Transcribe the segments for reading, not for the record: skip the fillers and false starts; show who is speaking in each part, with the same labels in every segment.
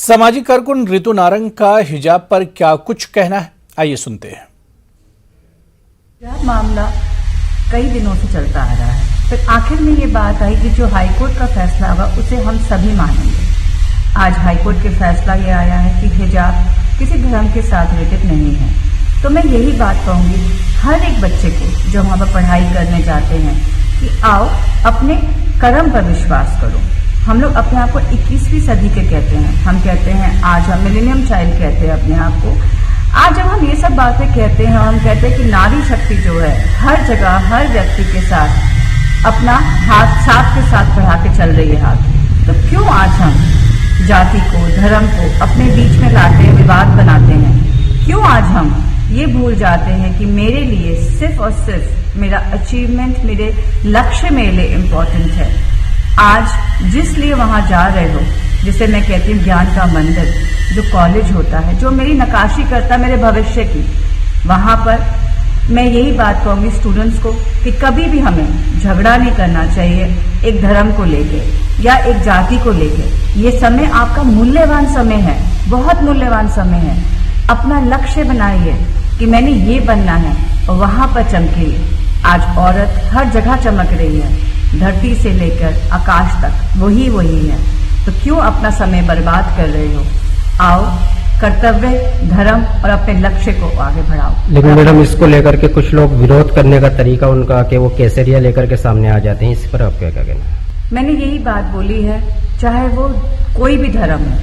Speaker 1: सामाजिक कारकुन ऋतु नारंग का हिजाब पर क्या कुछ कहना है, आइए सुनते हैं।
Speaker 2: हिजाब मामला कई दिनों से चलता आ रहा है, फिर आखिर में ये बात आई कि जो हाईकोर्ट का फैसला हुआ उसे हम सभी मानेंगे। आज हाईकोर्ट के फैसला ये आया है कि हिजाब किसी धर्म के साथ रिलेटेड नहीं है। तो मैं यही बात कहूंगी हर एक बच्चे को जो वहाँ पर पढ़ाई करने जाते हैं कि आओ अपने कर्म पर विश्वास करो। हम लोग अपने आप को 21वीं सदी के कहते हैं, हम कहते हैं आज हम मिलेनियम चाइल्ड कहते हैं अपने आप को। आज जब हम ये सब बातें कहते हैं, हम कहते हैं कि नारी शक्ति जो है हर जगह हर व्यक्ति के साथ अपना हाथ साथ के साथ बढ़ा के चल रही है हाथ, तो क्यों आज हम जाति को धर्म को अपने बीच में लाते हैं, विवाद बनाते हैं? क्यों आज हम ये भूल जाते हैं कि मेरे लिए सिर्फ और सिर्फ मेरा अचीवमेंट, मेरे लक्ष्य मेरे लिए इम्पोर्टेंट है। आज जिस लिए वहां जा रहे हो, जिसे मैं कहती हूँ ज्ञान का मंदिर, जो कॉलेज होता है, जो मेरी नक्काशी करता है मेरे भविष्य की, वहां पर मैं यही बात कहूंगी स्टूडेंट्स को कि कभी भी हमें झगड़ा नहीं करना चाहिए एक धर्म को लेके या एक जाति को लेके। ये समय आपका मूल्यवान समय है, बहुत मूल्यवान समय है। अपना लक्ष्य बनाइए कि मैंने ये बनना है और वहां पर चमकिए। आज औरत हर जगह चमक रही है, धरती से लेकर आकाश तक वही है, तो क्यों अपना समय बर्बाद कर रहे हो? आओ कर्तव्य, धर्म और अपने लक्ष्य को आगे बढ़ाओ।
Speaker 3: लेकिन मैडम इसको लेकर के कुछ लोग विरोध करने का तरीका उनका कि वो केसरिया लेकर के सामने आ जाते हैं, इस पर आप क्या कहना है?
Speaker 2: मैंने यही बात बोली है, चाहे वो कोई भी धर्म हो,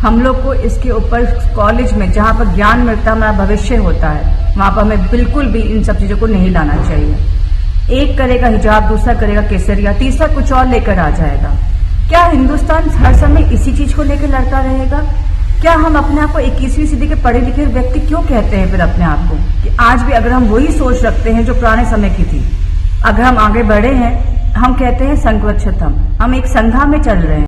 Speaker 2: हम लोग को इसके ऊपर कॉलेज में जहाँ पर ज्ञान मिलता है, हमारा भविष्य होता है, वहां पर हमें बिल्कुल भी इन सब चीजों को नहीं लाना चाहिए। एक करेगा हिजाब, दूसरा करेगा केसरिया, तीसरा कुछ और लेकर आ जाएगा। क्या हिंदुस्तान हर समय इसी चीज को लेकर लड़ता रहेगा? क्या हम अपने आप को 21वीं सदी के पढ़े लिखे व्यक्ति क्यों कहते हैं फिर अपने आप को कि आज भी अगर हम वही सोच रखते हैं जो पुराने समय की थी, अगर हम आगे बढ़े हैं, हम कहते हैं संघवच्छतम, हम एक संघा में चल रहे हैं।